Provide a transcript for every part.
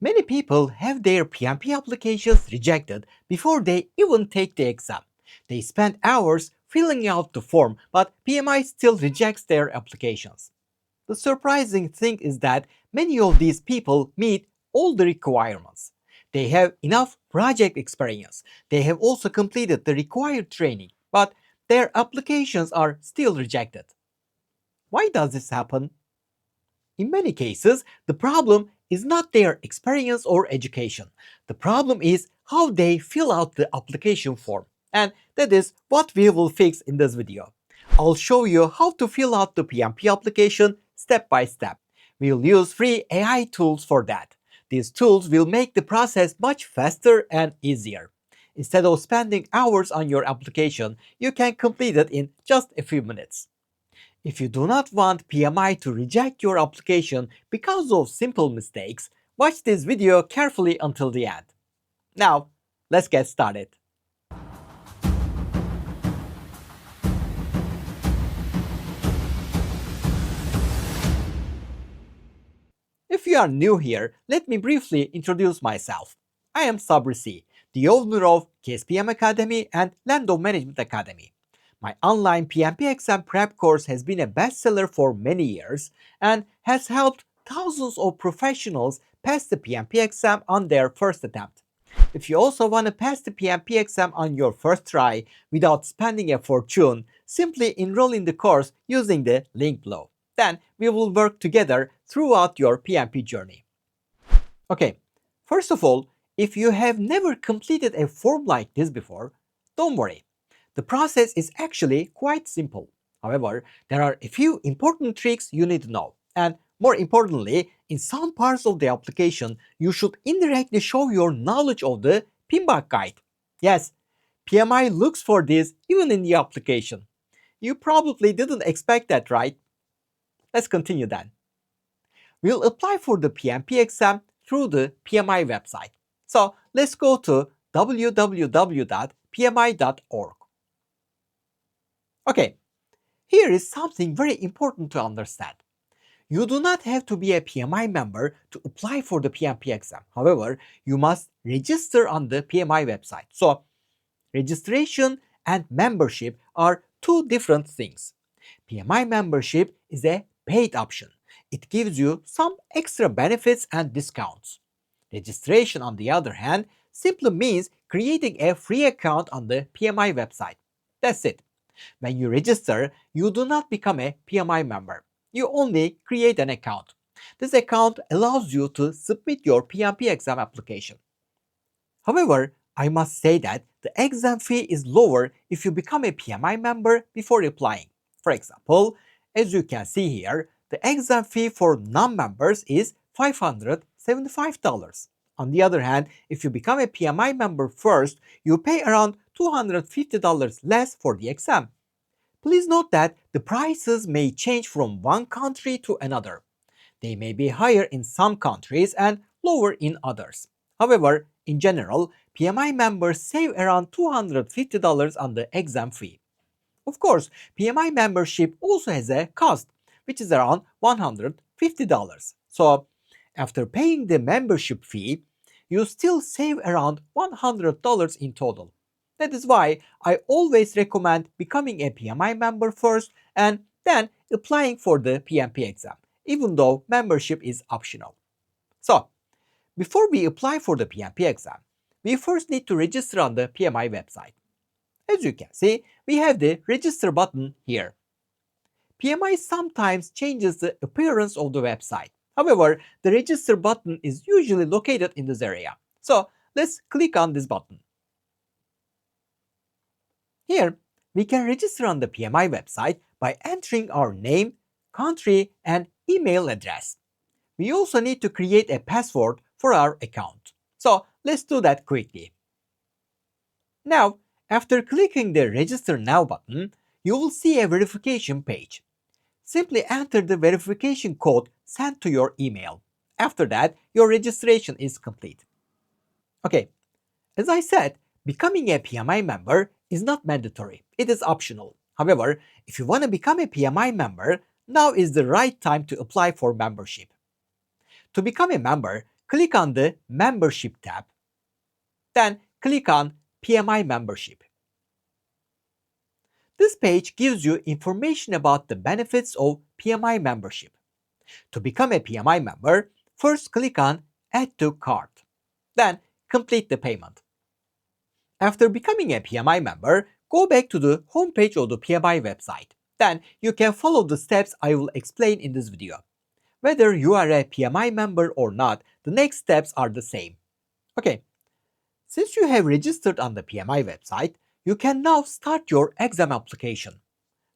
Many people have their PMP applications rejected before they even take the exam. They spend hours filling out the form, but PMI still rejects their applications. The surprising thing is that many of these people meet all the requirements. They have enough project experience. They have also completed the required training, but their applications are still rejected. Why does this happen? In many cases, the problem is not their experience or education. The problem is how they fill out the application form. And that is what we will fix in this video. I'll show you how to fill out the PMP application step by step. We'll use free AI tools for that. These tools will make the process much faster and easier. Instead of spending hours on your application, you can complete it in just a few minutes. If you do not want PMI to reject your application because of simple mistakes, watch this video carefully until the end. Now, let's get started. If you are new here, let me briefly introduce myself. I am Sabri, the owner of KSPM Academy and Land of Management Academy. My online PMP exam prep course has been a bestseller for many years and has helped thousands of professionals pass the PMP exam on their first attempt. If you also want to pass the PMP exam on your first try without spending a fortune, simply enroll in the course using the link below. Then we will work together throughout your PMP journey. Okay, first of all, if you have never completed a form like this before, don't worry. The process is actually quite simple. However, there are a few important tricks you need to know. And more importantly, in some parts of the application, you should indirectly show your knowledge of the pinback guide. Yes, PMI looks for this even in the application. You probably didn't expect that, right? Let's continue then. We'll apply for the PMP exam through the PMI website. So let's go to www.pmi.org. Okay, here is something very important to understand. You do not have to be a PMI member to apply for the PMP exam. However, you must register on the PMI website. So, registration and membership are two different things. PMI membership is a paid option. It gives you some extra benefits and discounts. Registration, on the other hand, simply means creating a free account on the PMI website. That's it. When you register, you do not become a PMI member. You only create an account. This account allows you to submit your PMP exam application. However, I must say that the exam fee is lower if you become a PMI member before applying. For example, as you can see here, the exam fee for non-members is $575. On the other hand, if you become a PMI member first, you pay around $250 less for the exam. Please note that the prices may change from one country to another. They may be higher in some countries and lower in others. However, in general, PMI members save around $250 on the exam fee. Of course, PMI membership also has a cost, which is around $150. So, after paying the membership fee, you still save around $100 in total. That is why I always recommend becoming a PMI member first and then applying for the PMP exam, even though membership is optional. So, before we apply for the PMP exam, we first need to register on the PMI website. As you can see, we have the register button here. PMI sometimes changes the appearance of the website. However, the register button is usually located in this area. So, let's click on this button. Here, we can register on the PMI website by entering our name, country, and email address. We also need to create a password for our account. So, let's do that quickly. Now, after clicking the Register Now button, you will see a verification page. Simply enter the verification code sent to your email. After that, your registration is complete. Okay, as I said, becoming a PMI member is not mandatory, it is optional. However, if you want to become a PMI member, now is the right time to apply for membership. To become a member, click on the Membership tab. Then click on PMI Membership. This page gives you information about the benefits of PMI membership. To become a PMI member, first click on Add to Cart. Then complete the payment. After becoming a PMI member, go back to the homepage of the PMI website. Then you can follow the steps I will explain in this video. Whether you are a PMI member or not, the next steps are the same. Okay, since you have registered on the PMI website, you can now start your exam application.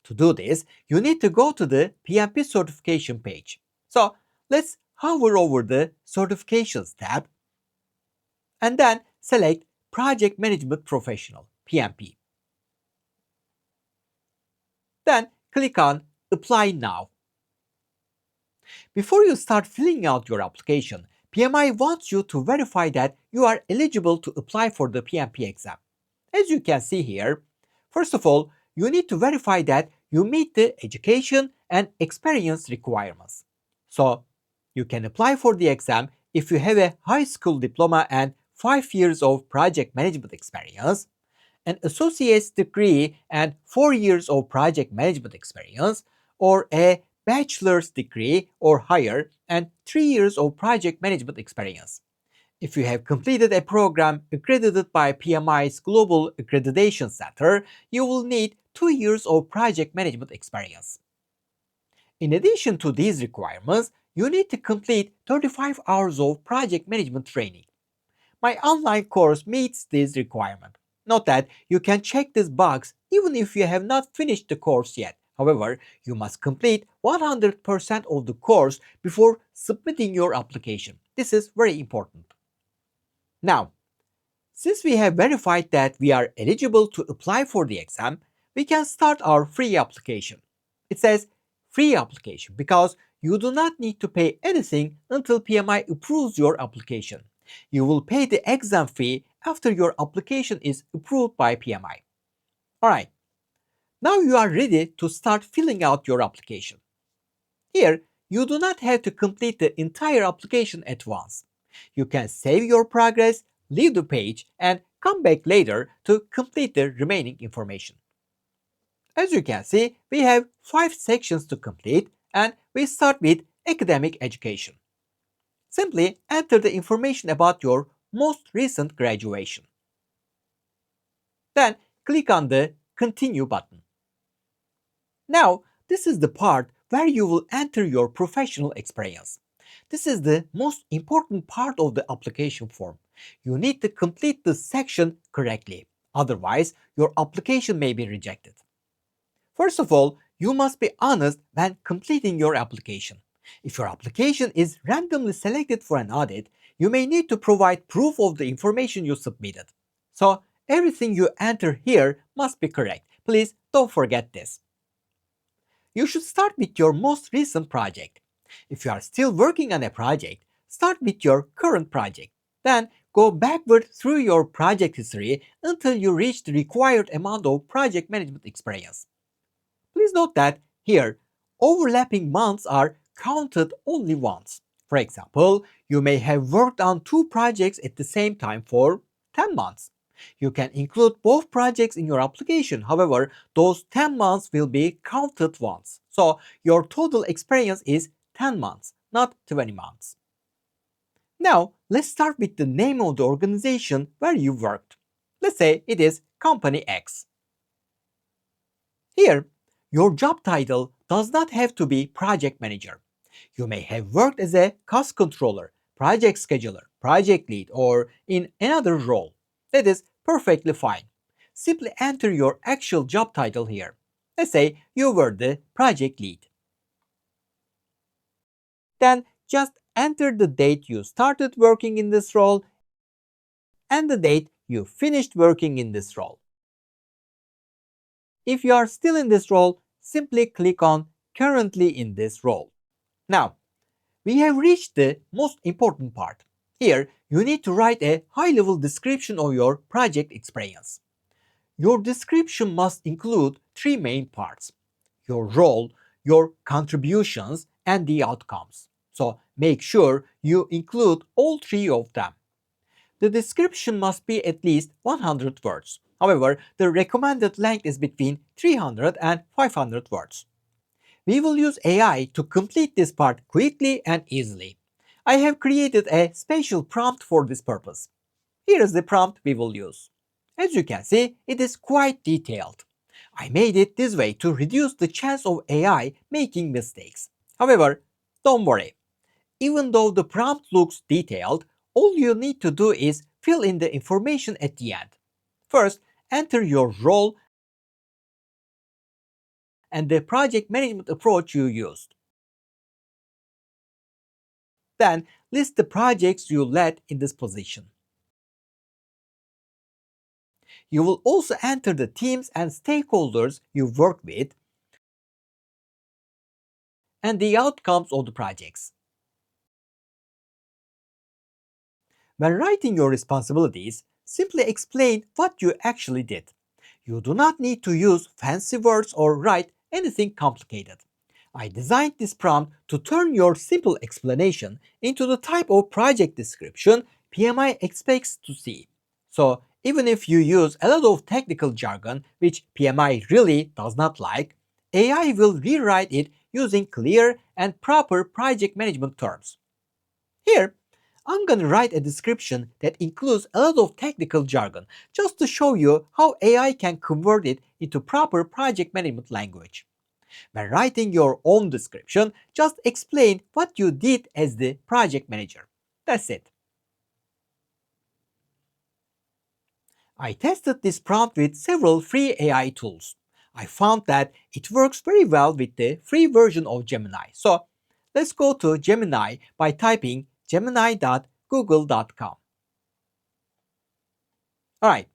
To do this, you need to go to the PMP certification page. So let's hover over the Certifications tab and then select Project Management Professional, PMP. Then click on Apply Now. Before you start filling out your application, PMI wants you to verify that you are eligible to apply for the PMP exam. As you can see here, first of all, you need to verify that you meet the education and experience requirements. So, you can apply for the exam if you have a high school diploma and 5 years of project management experience, an associate's degree and 4 years of project management experience, or a bachelor's degree or higher and 3 years of project management experience. If you have completed a program accredited by PMI's Global Accreditation Center, you will need 2 years of project management experience. In addition to these requirements, you need to complete 35 hours of project management training. My online course meets this requirement. Note that you can check this box even if you have not finished the course yet. However, you must complete 100% of the course before submitting your application. This is very important. Now, since we have verified that we are eligible to apply for the exam, we can start our free application. It says free application because you do not need to pay anything until PMI approves your application. You will pay the exam fee after your application is approved by PMI. Alright, now you are ready to start filling out your application. Here, you do not have to complete the entire application at once. You can save your progress, leave the page, and come back later to complete the remaining information. As you can see, we have 5 sections to complete, and we start with academic education. Simply enter the information about your most recent graduation. Then click on the Continue button. Now, this is the part where you will enter your professional experience. This is the most important part of the application form. You need to complete this section correctly. Otherwise, your application may be rejected. First of all, you must be honest when completing your application. If your application is randomly selected for an audit, you may need to provide proof of the information you submitted. So, everything you enter here must be correct. Please don't forget this. You should start with your most recent project. If you are still working on a project, start with your current project. Then go backward through your project history until you reach the required amount of project management experience. Please note that here, overlapping months are counted only once. For example, you may have worked on 2 projects at the same time for 10 months. You can include both projects in your application. However, those 10 months will be counted once. So your total experience is 10 months, not 20 months. Now, let's start with the name of the organization where you worked. Let's say it is Company X. Here, your job title does not have to be project manager. You may have worked as a cost controller, project scheduler, project lead, or in another role. That is perfectly fine. Simply enter your actual job title here. Let's say you were the project lead. Then just enter the date you started working in this role and the date you finished working in this role. If you are still in this role, simply click on Currently in this role. Now, we have reached the most important part. Here, you need to write a high-level description of your project experience. Your description must include 3 main parts: your role, your contributions, and the outcomes. So make sure you include all three of them. The description must be at least 100 words. However, the recommended length is between 300 and 500 words. We will use AI to complete this part quickly and easily. I have created a special prompt for this purpose. Here is the prompt we will use. As you can see, it is quite detailed. I made it this way to reduce the chance of AI making mistakes. However, don't worry. Even though the prompt looks detailed, all you need to do is fill in the information at the end. First, enter your role and the project management approach you used. Then, list the projects you led in this position. You will also enter the teams and stakeholders you worked with and the outcomes of the projects. When writing your responsibilities, simply explain what you actually did. You do not need to use fancy words or write anything complicated. I designed this prompt to turn your simple explanation into the type of project description PMI expects to see. So, even if you use a lot of technical jargon which PMI really does not like, AI will rewrite it using clear and proper project management terms. Here, I'm gonna write a description that includes a lot of technical jargon just to show you how AI can convert it into proper project management language. When writing your own description, just explain what you did as the project manager. That's it. I tested this prompt with several free AI tools. I found that it works very well with the free version of Gemini. So let's go to Gemini by typing gemini.google.com. Alright,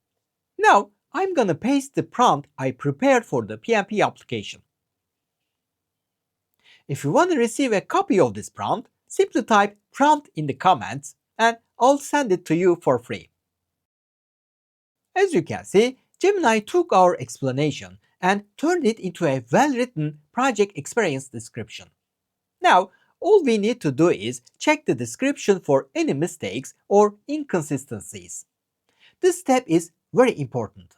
now I'm gonna paste the prompt I prepared for the PMP application. If you want to receive a copy of this prompt, simply type prompt in the comments and I'll send it to you for free. As you can see, Gemini took our explanation and turned it into a well-written project experience description. Now, all we need to do is check the description for any mistakes or inconsistencies. This step is very important.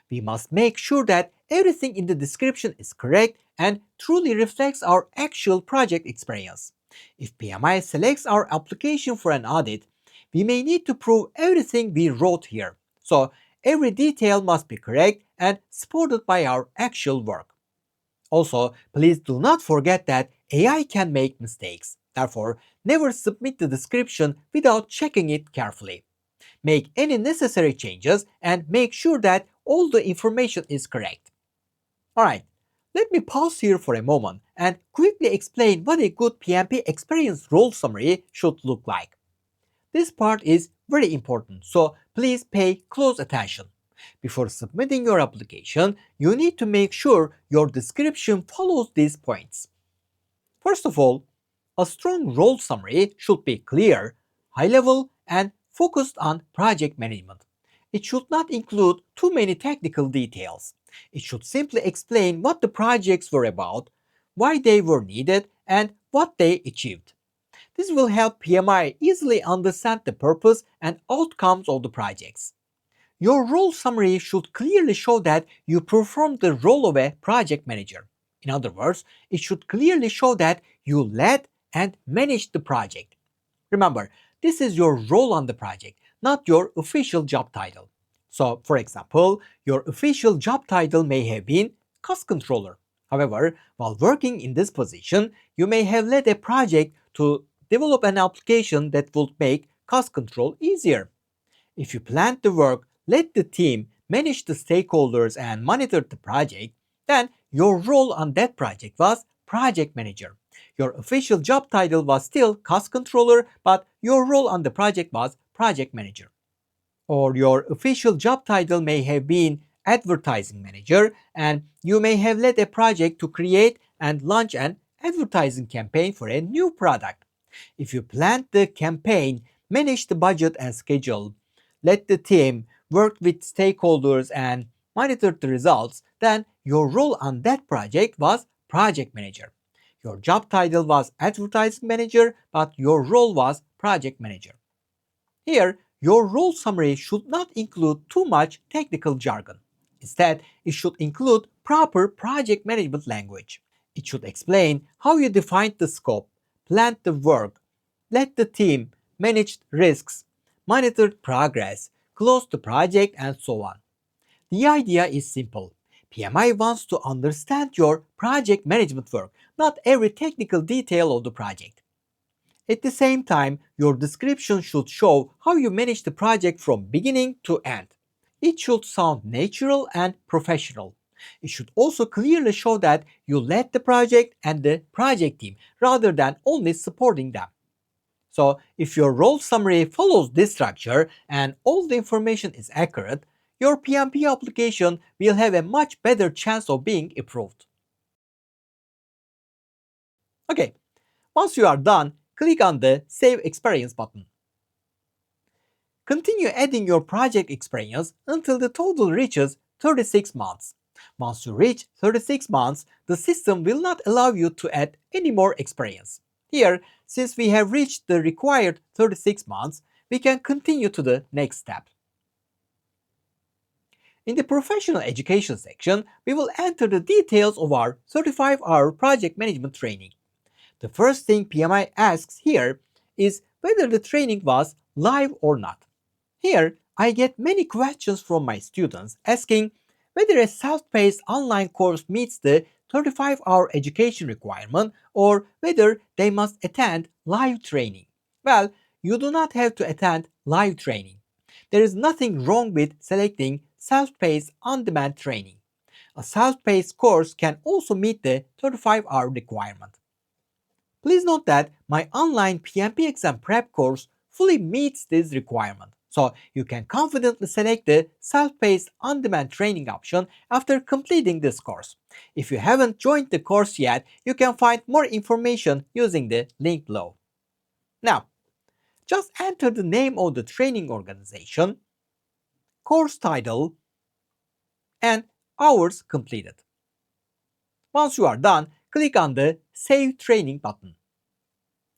We must make sure that everything in the description is correct and truly reflects our actual project experience. If PMI selects our application for an audit, we may need to prove everything we wrote here. So every detail must be correct and supported by our actual work. Also, please do not forget that AI can make mistakes. Therefore, never submit the description without checking it carefully. Make any necessary changes and make sure that all the information is correct. Alright, let me pause here for a moment and quickly explain what a good PMP experience role summary should look like. This part is very important, so please pay close attention. Before submitting your application, you need to make sure your description follows these points. First of all, a strong role summary should be clear, high level, and focused on project management. It should not include too many technical details. It should simply explain what the projects were about, why they were needed, and what they achieved. This will help PMI easily understand the purpose and outcomes of the projects. Your role summary should clearly show that you performed the role of a project manager. In other words, it should clearly show that you led and managed the project. Remember, this is your role on the project, not your official job title. So, for example, your official job title may have been cost controller. However, while working in this position, you may have led a project to develop an application that would make cost control easier. If you planned the work, led the team, managed the stakeholders, and monitored the project, then your role on that project was project manager. Your official job title was still cost controller, but your role on the project was project manager. Or your official job title may have been advertising manager, and you may have led a project to create and launch an advertising campaign for a new product. If you planned the campaign, managed the budget and schedule, led the team, worked with stakeholders, and monitored the results, then your role on that project was project manager. Your job title was advertising manager, but your role was project manager. Here, your role summary should not include too much technical jargon. Instead, it should include proper project management language. It should explain how you defined the scope, planned the work, led the team, managed risks, monitored progress, closed the project, and so on. The idea is simple. PMI wants to understand your project management work, not every technical detail of the project. At the same time, your description should show how you manage the project from beginning to end. It should sound natural and professional. It should also clearly show that you led the project and the project team rather than only supporting them. So, if your role summary follows this structure and all the information is accurate, your PMP application will have a much better chance of being approved. Okay, once you are done, click on the Save Experience button. Continue adding your project experience until the total reaches 36 months. Once you reach 36 months, the system will not allow you to add any more experience. Here, since we have reached the required 36 months, we can continue to the next step. In the professional education section, we will enter the details of our 35-hour project management training. The first thing PMI asks here is whether the training was live or not. Here, I get many questions from my students asking whether a self-paced online course meets the 35-hour education requirement or whether they must attend live training. Well, you do not have to attend live training. There is nothing wrong with selecting self-paced on-demand training. A self-paced course can also meet the 35-hour requirement. Please note that my online PMP exam prep course fully meets this requirement, so you can confidently select the self-paced on-demand training option after completing this course. If you haven't joined the course yet, you can find more information using the link below. Now, just enter the name of the training organization, course title, and hours completed. Once you are done, click on the Save Training button,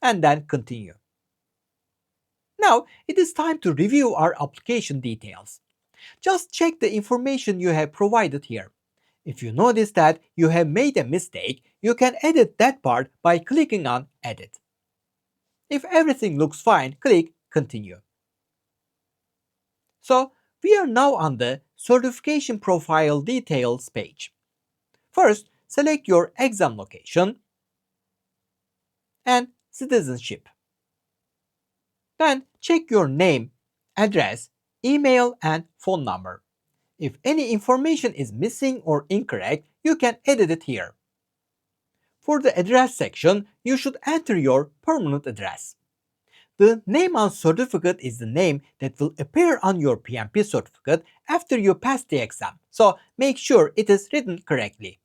and then continue. Now, it is time to review our application details. Just check the information you have provided here. If you notice that you have made a mistake, you can edit that part by clicking on Edit. If everything looks fine, click Continue. So, we are now on the Certification Profile Details page. First, select your exam location and citizenship. Then check your name, address, email, and phone number. If any information is missing or incorrect, you can edit it here. For the address section, you should enter your permanent address. The name on certificate is the name that will appear on your PMP certificate after you pass the exam, so make sure it is written correctly.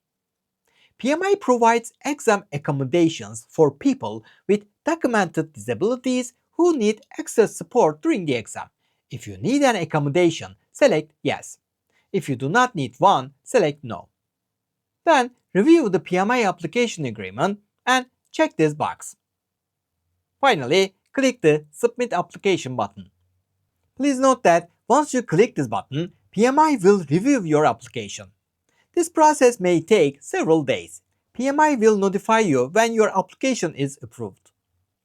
PMI provides exam accommodations for people with documented disabilities who need extra support during the exam. If you need an accommodation, select Yes. If you do not need one, select No. Then review the PMI application agreement and check this box. Finally, click the Submit Application button. Please note that once you click this button, PMI will review your application. This process may take several days. PMI will notify you when your application is approved.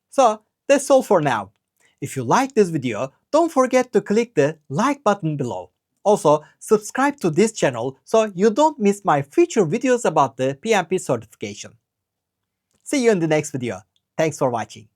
So, that's all for now. If you like this video, don't forget to click the like button below. Also, subscribe to this channel so you don't miss my future videos about the PMP certification. See you in the next video. Thanks for watching.